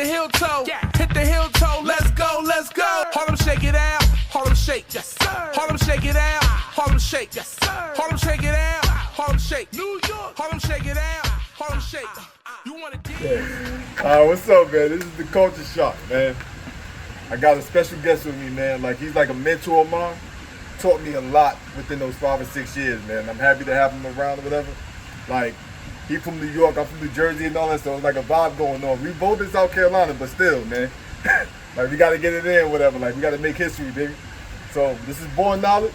heel toe, hit the heel toe, let's go, let's go. Harlem shake it out, Harlem shake, yes sir. Harlem shake it out, Harlem shake, yes sir. Harlem shake it out, Harlem shake, New York. Harlem shake it out, Harlem shake. You wanna get? What's up, man? This is the Culture Shock, man. I got a special guest with me, man. Like, he's like a mentor of mine. Taught me a lot within those 5 or 6 years, man. I'm happy to have him around or whatever. Like, he from New York, I'm from New Jersey and all that, so it's like a vibe going on. We both in South Carolina, but still, man. Like, we gotta get it in, whatever. Like, we gotta make history, baby. So, this is Born Knowledge.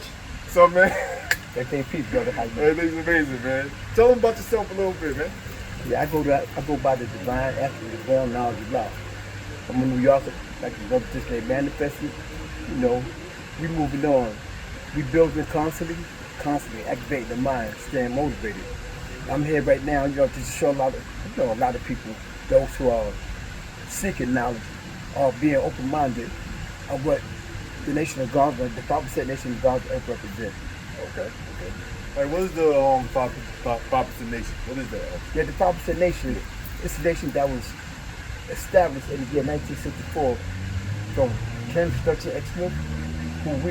So, man. Everything peace, brother. How you doing? Everything's amazing, man. Tell them about yourself a little bit, man. Yeah, I go by the divine essence of born knowledge of love. I'm a New Yorker, like the brother just made manifested. You know, we moving on. We building constantly activating the mind, staying motivated. I'm here right now, you know, to show a lot of people, those who are seeking knowledge, are being open-minded of what the nation of God, the 5% nation of God's earth represents. Okay. Like, what is the 5% nation? What is that? Yeah, the 5% nation, it's a nation that was established in the year 1964 from Ken 13 X Smith,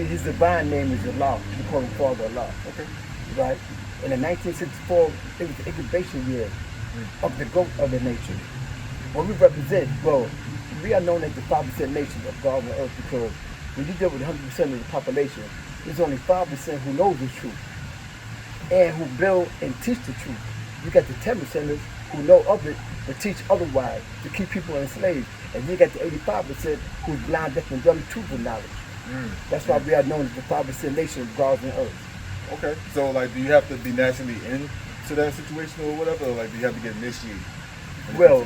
his divine name is Allah. We call him Father Allah. Okay. Right? And in 1964, it was the incubation year of the growth of the nation. What we represent, well, we are known as the 5% nation of God on earth because when you deal with 100% of the population, there's only 5% who knows the truth and who build and teach the truth. You got the 10%ers who know of it but teach otherwise to keep people enslaved. And you got the 85% who's blind, deaf, and dumb to the knowledge. That's why we are known as the 5% nation of God on earth. Okay. So, like, do you have to be naturally into that situation or whatever, or like do you have to get initiated? Well,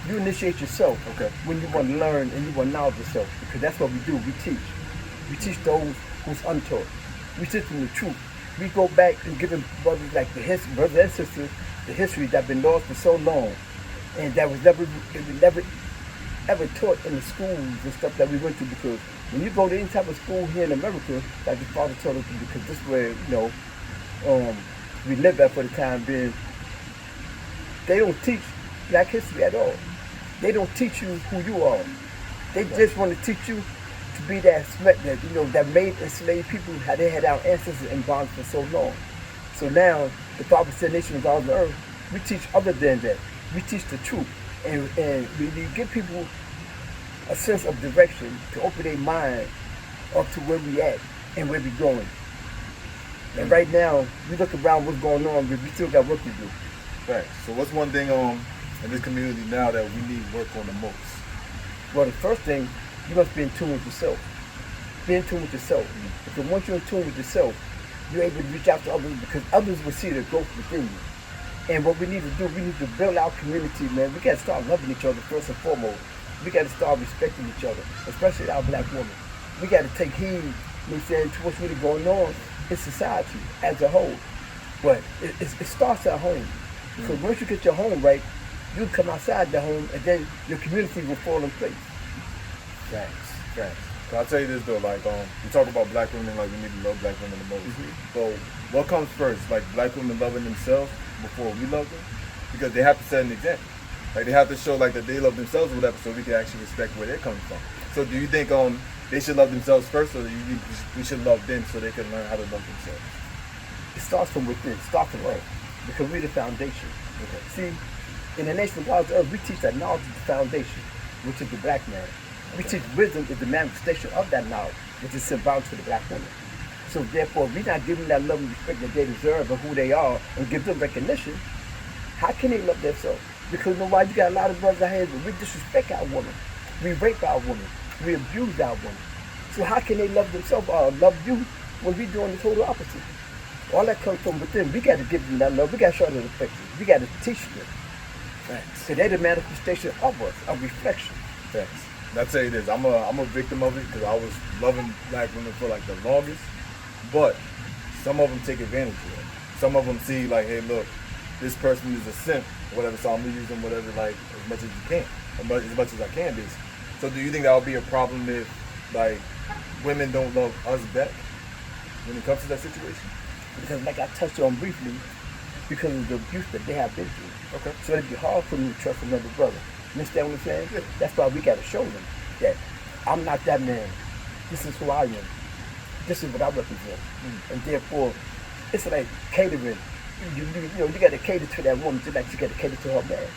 you initiate yourself. Okay. When you want to learn and you want to knowledge yourself, because that's what we do. We teach. We teach those who's untaught. We teach them the truth. We go back and give them brothers like brothers and sisters, the history that's been lost for so long, and that was never ever taught in the schools and stuff that we went to. Because when you go to any type of school here in America, like the father told us, because this is where we live at for the time being, they don't teach black history at all. They don't teach you who you are. They just want to teach you to be that that made enslaved people, how they had our ancestors in bonds for so long. So now the 5% nation of God on earth, we teach other than that. We teach the truth, and we give people a sense of direction to open their mind up to where we at and where we going. And right now, we look around what's going on, but we still got work to do. Right. So what's one thing in this community now that we need work on the most? Well, the first thing, you must be in tune with yourself. Be in tune with yourself. Because once you're in tune with yourself, you're able to reach out to others because others will see the growth within you. And what we need to do, we need to build our community, man. We got to start loving each other first and foremost. We got to start respecting each other, especially our black women. We got to take heed, to what's really going on in society as a whole. But it starts at home. So once you get your home right, you come outside the home, and then your community will fall in place. Thanks. So I'll tell you this though, like we talk about black women, like we need to love black women the most. So what comes first? Like black women loving themselves before we love them? Because they have to set an example. Like they have to show like that they love themselves or whatever, so we can actually respect where they're coming from. So do you think they should love themselves first, or do you think we should love them so they can learn how to love themselves? It starts from within, start from us, because we're the foundation. Okay. See, in the nation of God's earth, we teach that knowledge is the foundation, which is the black man. We teach wisdom is the manifestation of that knowledge, which is symbolic to the black woman. So therefore, if we're not giving that love and respect that they deserve of who they are and give them recognition, how can they love themselves? Because you got a lot of brothers out here that we disrespect our women, we rape our women, we abuse our women. So how can they love themselves or love you when we're doing the total opposite? All that comes from within. We got to give them that love. We got to show them affection. We got to teach them. Thanks. So they're the manifestation of us, a reflection. Thanks. And I'll tell you this, I'm a victim of it because I was loving black women for like the longest, but some of them take advantage of it. Some of them see like, hey, look, this person is a simp, or whatever, so I'm gonna use them whatever, like as much as you can, as much as I can, basically. So do you think that would be a problem if like women don't love us back when it comes to that situation? Because like I touched on briefly, because of the abuse that they have been through. Okay. So it'd be hard for me to trust another brother. You understand what I'm saying? That's why we got to show them that I'm not that man. This is who I am. This is what I represent. And therefore, it's like catering. You got to cater to that woman just like you got to cater to her man.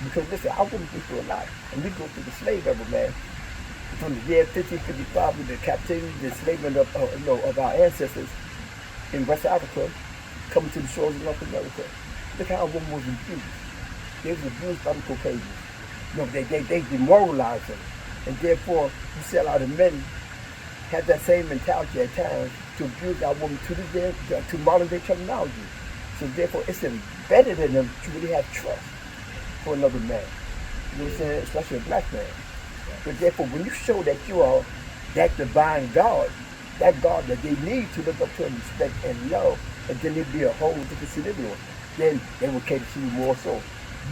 Because listen, our women go through a lot. And we go through the slave era, man. From the year 1555 with the captivity, the enslavement of our ancestors in West Africa, coming to the shores of North America. Look how a woman was abused. They was abused by the Caucasians. They demoralized them. And therefore, you see a lot of men have that same mentality at times to abuse our woman to this day, to modern day terminology. So therefore, it's embedded in them to really have trust for another man. You know what I'm saying? Especially a black man. But therefore, when you show that you are that divine God, that God that they need to look up to and respect and love, and then there'd be a whole different scenario, then they will cater to you more so.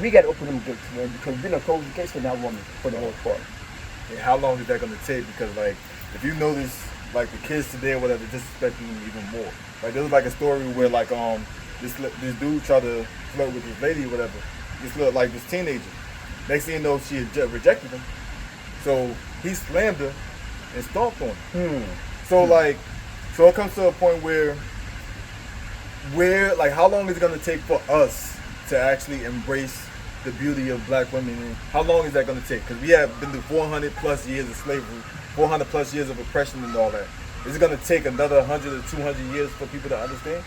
We got to open them gates, man, because we don't close the gates for that woman for the most part. And how long is that going to take? Because, like, if you notice, like, the kids today or whatever, disrespecting them even more. Like, there was, like, a story where, like, this dude tried to flirt with this lady or whatever. This teenager. Next thing you know, she had rejected him. So he slammed her and stomped on her. So it comes to a point where like, how long is it gonna take for us to actually embrace the beauty of black women? And how long is that gonna take? Because we have been through 400 plus years of slavery, 400 plus years of oppression and all that. Is it gonna take another 100 or 200 years for people to understand?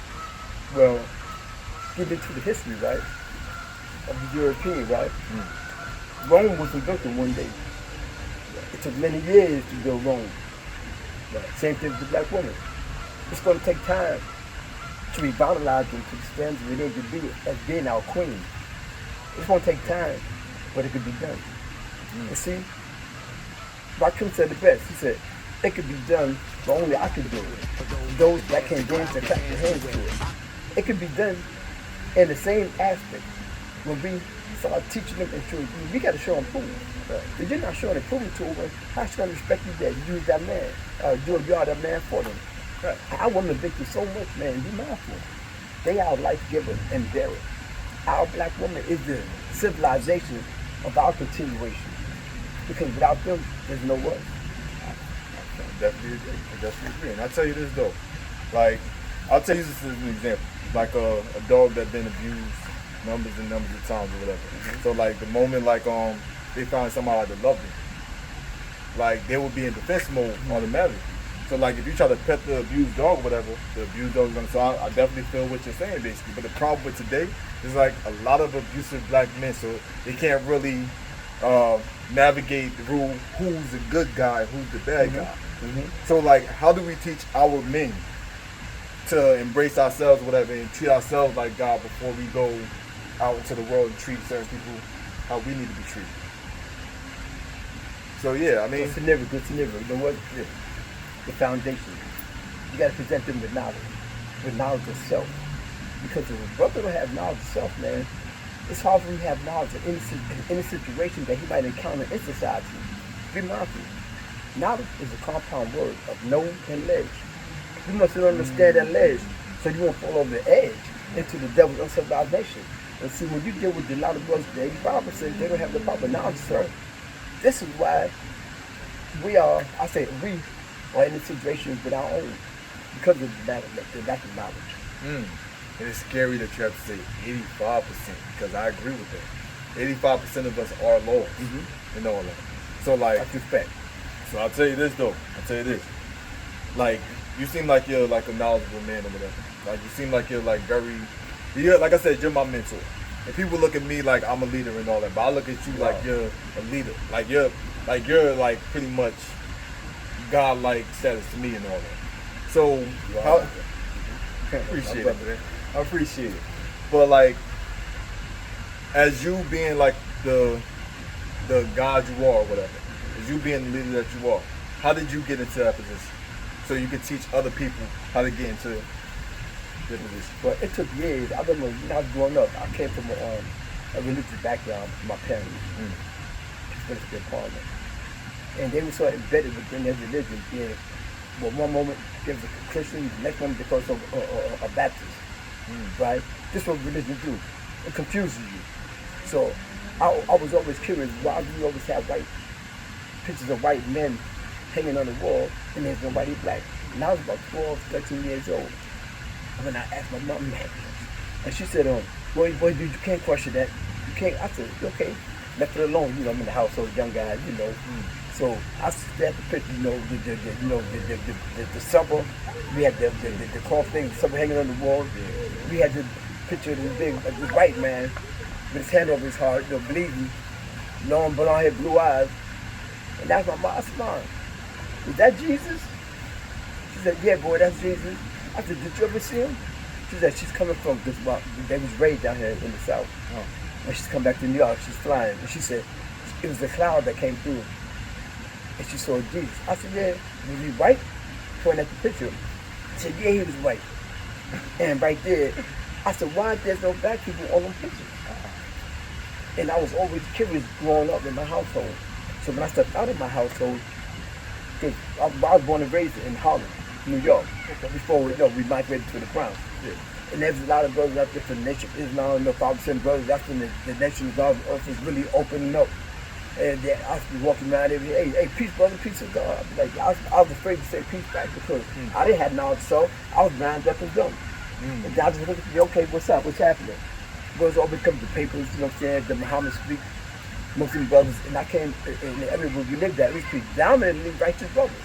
Well, get into the history, right, of the European, right? Rome was invented one day. It took many years to build Rome. Same thing with the black woman. It's going to take time to revitalize them to the standards we need to be as being our queen. It's going to take time, but it could be done. You see, Rakim said it best. He said, it could be done, but only I can do it. Those that can dance and clap their hands to it. It could be done in the same aspect. When we start teaching them and showing we got to show them proof. If you're not showing and proving to them, how should I respect you that you use that man? You are that man for them. Our women been through so much, man. Be mindful. They are life giver and bearer. Our black woman is the civilization of our continuation. Because without them, there's no us. I definitely agree. And I'll tell you this though. Like, I'll tell you this as an example. Like a dog that's been abused numbers and numbers of times or whatever. So like the moment they find somebody that love them, like they will be in defense mode automatically. So like if you try to pet the abused dog or whatever, the abused dog is gonna. So I definitely feel what you're saying basically. But the problem with today is like a lot of abusive black men, so they can't really navigate through who's the good guy, who's the bad guy. So like, how do we teach our men to embrace ourselves, whatever, and treat ourselves like God before we go out into the world and treat certain people how we need to be treated? So yeah, I mean, good scenario. You know what? The foundation. You got to present them with knowledge of self. Because if a brother don't have knowledge of self, man, it's hard for him to have knowledge of any situation that he might encounter in society. Be mindful. Knowledge is a compound word of know and ledge. You must understand that ledge so you won't fall over the edge into the devil's uncivilized nation. And see, when you deal with a lot of brothers, the 85%, they don't have the proper knowledge, sir. This is why we are in a situation with our own because of the lack of knowledge. And it's scary that you have to say 85% because I agree with that. 85% of us are lost and all that. So like, that's respect. So I'll tell you this though. Like, you seem like you're like a knowledgeable man or whatever. Like you seem like you're like like I said, you're my mentor. And people look at me like I'm a leader and all that, but I look at you like you're a leader. Like you're like pretty much God-like status to me and all that. So I appreciate it, man. I appreciate it. But like, as you being like the God you are or whatever, as you being the leader that you are, how did you get into that position? So you could teach other people how to get into this position. Well, it took years. I remember when I was growing up, I came from a religious background from my parents. Especially their partner. And they were so embedded within their religion. Yeah. Well, one moment there was a Christian, the next moment because of a Baptist. Right? This is what religion do. It confuses you. So I was always curious, why do you always have pictures of white men hanging on the wall and there's nobody black? And I was about 12, 13 years old. And when I asked my mom that, and she said, boy, dude, you can't question that. You can't. I said, okay. Left it alone. I'm in the household, young guy, So I stared at the picture, the supper. We had the cloth thing, the supper hanging on the wall. We had the picture of this white man with his hand over his heart, bleeding, long blonde hair, blue eyes. And that's my mom. I said, Mom, is that Jesus? She said, yeah, boy, that's Jesus. I said, did you ever see him? She said, she's coming from this, they was raised down here in the South. Oh. And she's come back to New York, she's flying. And she said, it was a cloud that came through. And she saw Jesus. I said, yeah, was he white? Pointing at the picture. She said, yeah, he was white. And right there, I said, why there's no black people on them pictures? And I was always curious growing up in my household. So when I stepped out of my household, because I was born and raised in Harlem, New York, before we migrated to the Bronx. Yeah. And there's a lot of brothers out there from the Nation of Islam, 5% brothers. That's when the Nation of God was really opening up. And I was walking around every day, hey, peace, brother, peace of God. I was afraid to say peace back because I didn't have knowledge, so I was round up and dumb. And I was looking at me, okay, what's up, what's happening? Brothers always come to papers, the Muhammad speak, Muslim brothers, and I came, and everywhere we lived at, we speak dominantly righteous brothers.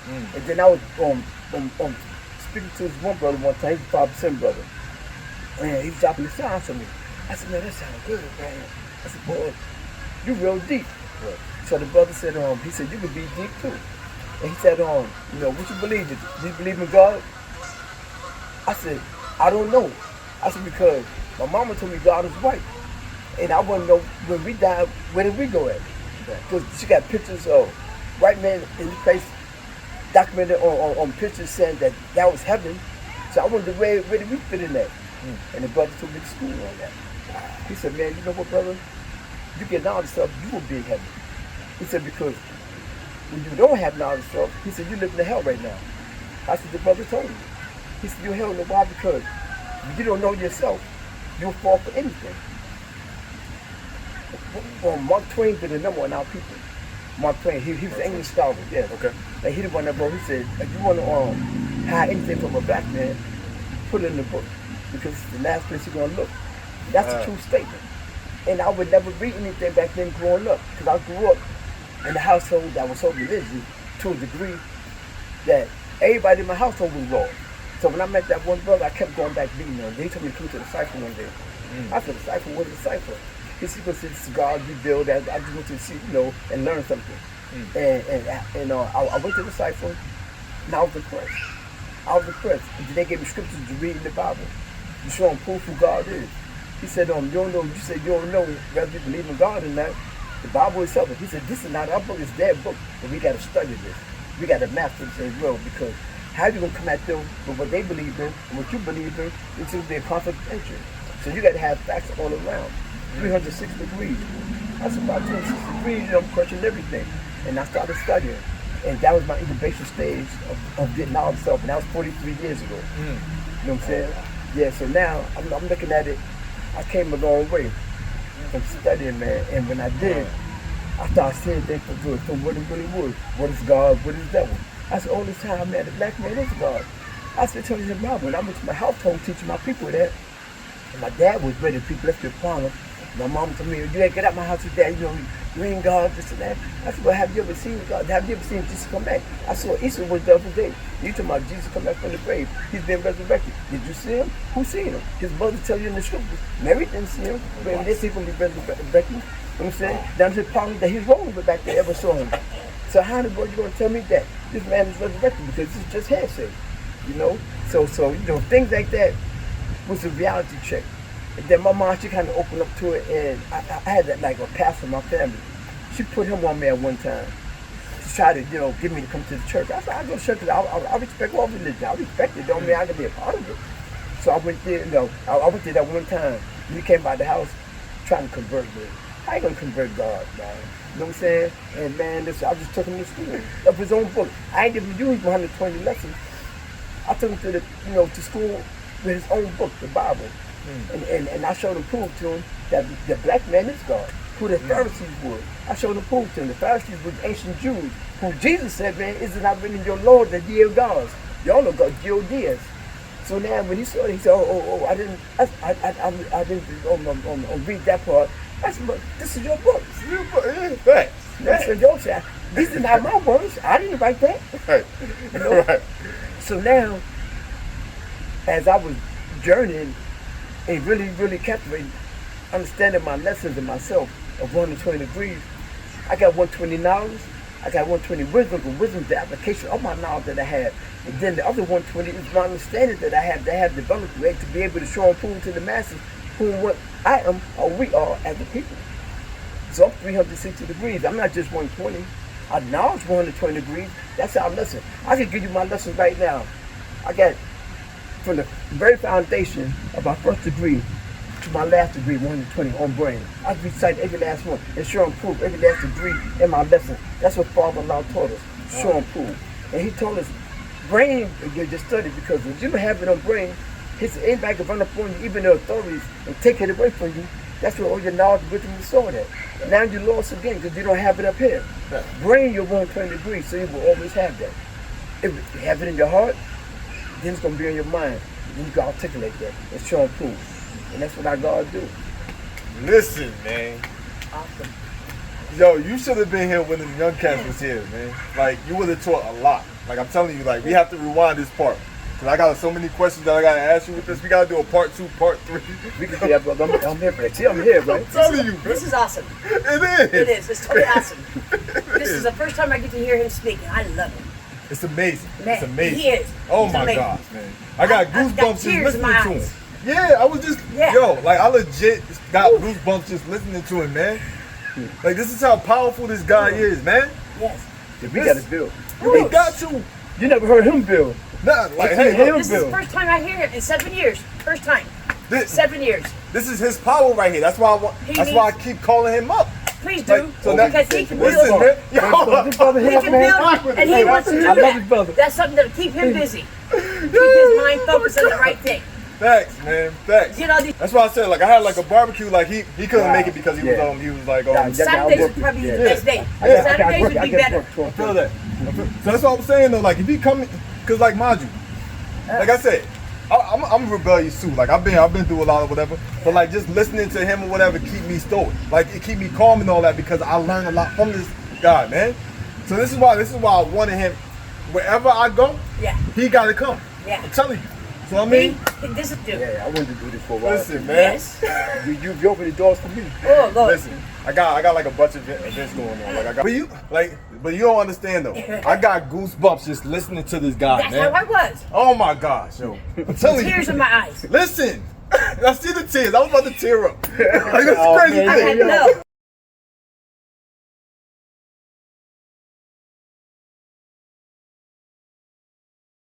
And then I was speaking to this one brother one time, he's a 5% brother. And he was dropping the sounds to me. I said, man, that sounds good, man. I said, boy, you real deep. Right. So the brother said, he said, you could be deep too. And he said, what you believe? Do you believe in God? I said, I don't know. I said, because my mama told me God is white. And I want to know, when we died, where did we go at? Because she got pictures of white men in the place, documented on pictures saying that was heaven. So I wondered, where did we fit in that? And the brother took me to school on that. He said, man, you know what, brother? You get knowledge of stuff, you will be in heaven. He said, because when you don't have knowledge of stuff, he said, you live in the hell right now. I said, the brother told me. He said, you're hell in the why? Because if you don't know yourself, you'll fall for anything. Mark Twain did a number on our people. Mark Twain, he was an English scholar, yeah. Okay. And he did one that wrote, he said, if you want to hide anything from a black man, put it in the book. Because it's the last place you're going to look. That's a true statement. And I would never read anything back then growing up. Because I grew up in a household that was so religious to a degree that everybody in my household was wrong. So when I met that one brother, I kept going back reading him. He told me to come to the cipher one day. I said, the cipher? What is the cipher? He said, this is God revealed. I just want to see, and learn something. And I went to the cipher, and I was impressed. And they gave me scriptures to read in the Bible to show them proof who God is. He said, you don't know whether you believe in God or not. The Bible itself. He said, this is not our book, it's their book. But we got to study this. We got to master this as well, because how you going to come at them with what they believe in and what you believe in? It's going to be a conflict of interest. So you got to have facts all around. 306 degrees. That's about 306 degrees, question everything. And I started studying. And that was my incubation stage of getting out of self. And that was 43 years ago. You know what I'm saying? Yeah, so now I'm looking at it. I came a long way from studying, man. And when I did, I started seeing things from what it really was. What is God? What is devil? I said, all this time, man, the black man is God. I said, tell you the Bible. And I went to my household teaching my people that. And my dad was ready to people left the farm. My mom told me, you ain't get out my house with that, you ain't God, this and that. I said, well, have you ever seen God? Have you ever seen Jesus come back? I saw Easter was the other day. You talking about Jesus come back from the grave. He's been resurrected. Did you see him? Who seen him? His mother tell you in the scriptures. Mary didn't see him. But they see him be resurrected. You know what I'm saying? Down to the problem that he's wrong with back there ever saw him. So how in the world you gonna tell me that this man is resurrected? Because it's just hearsay. So things like that was a reality check. And then my mom, she kind of opened up to it, and I had that like a pastor in my family. She put him on me at one time to try to, get me to come to the church. I said, I go to church because I respect all religion. I respect it. Don't mean I can be a part of it. So I went there, I went there that one time. He came by the house trying to convert me. How you gonna convert God, man? You know what I'm saying? And man, I just took him to school of his own book. I ain't even used 120 lessons. I took him to school with his own book, the Bible. And I showed him, proved to him that the black man is God. who the Pharisees were. I showed them proof to them. The Pharisees were ancient Jews who Jesus said, man, is it not written in your law that ye are gods? Y'all are God, Judeans. So now when he saw it, he said, I didn't read that part. I said, this is your book. Yeah, facts. That's what y'all said. These are not my words. I didn't write that. Right. You know? Right. So now, as I was journeying and really, really captivating, understanding my lessons and myself of 120 degrees, I got 120 knowledge, I got 120 wisdom, and wisdom is the application of my knowledge that I have. And then the other 120 is my understanding that I have developed, right, to be able to show and prove to the masses who and what I am or we are as a people. So I'm 360 degrees. I'm not just 120. I knowledge 120 degrees. That's our lesson. I can give you my lessons right now. I got from the very foundation of my first degree to my last degree, 120 on brain. I can recite every last one and show and prove every last degree in my lesson. That's what Father Law taught us, show and prove. And he told us, brain, you just study because if you don't have it on brain, anybody can run up on you, even the authorities, and take it away from you. That's where all your knowledge and wisdom is stored at. Now you're lost again because you don't have it up here. Brain, you're 120 degrees, so you will always have that. If you have it in your heart, then it's going to be in your mind. Then you can articulate that and show and prove. And that's what our God do. Listen, man. Awesome. Yo, you should have been here when the young cats was here, man. Like, you would have taught a lot. Like, I'm telling you, like, we have to rewind this part. Because I got so many questions that I got to ask you with this. We got to do a part 2, part 3. We can see that, brother. I'm here for that. See, I'm here, right? I'm telling you, man. This is awesome. It is. It is. It's totally awesome. This is the first time I get to hear him speak, and I love him. It's amazing. Man, It's amazing. he is. Oh, He's my amazing. gosh, man. I got I've goosebumps got just tears in listening my to him. eyes. Yeah, I was just, Yeah. yo, like, I legit got goosebumps just listening to him, man. Like, this is how powerful this guy is, man. Yes. Yeah, we got to build. We got to. You never heard him build. Nah, like, I hey, see him look, This is Bill. the first time I hear him in 7 years. First time. this, 7 years. this is his power right here. That's why that's why I keep calling him up. Please do. Like, so that- because he can build. Listen, man. This brother He here, can man. build, and he wants to do I love his brother. that. That's something that'll keep him busy. Keep his mind focused on the right thing. Facts, man. Facts. You know, these That's why I said, like, I had like a barbecue. Like, he couldn't Wow. make it because he was Yeah. he was like Saturdays would probably be the best day. Saturdays would be better. I feel that. So that's what I'm saying though. Like, if he come, cause like, mind you, like I said, I'm rebellious too. Like, I've been through a lot of whatever. But like, just listening to him or whatever keep me stoic. Like, it keep me calm and all that because I learned a lot from this guy, man. So this is why I wanted him. Wherever I go, Yeah. he gotta come. Yeah. I'm telling you. So I mean, This is dude. Yeah, I wanted to do this for a while. listen, man. Yes. You opened the doors for me. Oh, Lord. Listen, I got like a bunch of events going on. Like, I got, but you don't understand though. I got goosebumps just listening to this guy, That's man. how I was. Oh my gosh, yo! I'm telling you. Tears in my eyes. Listen, I see the tears. I was about to tear up. Like, that's Oh, crazy man, I thing. had no.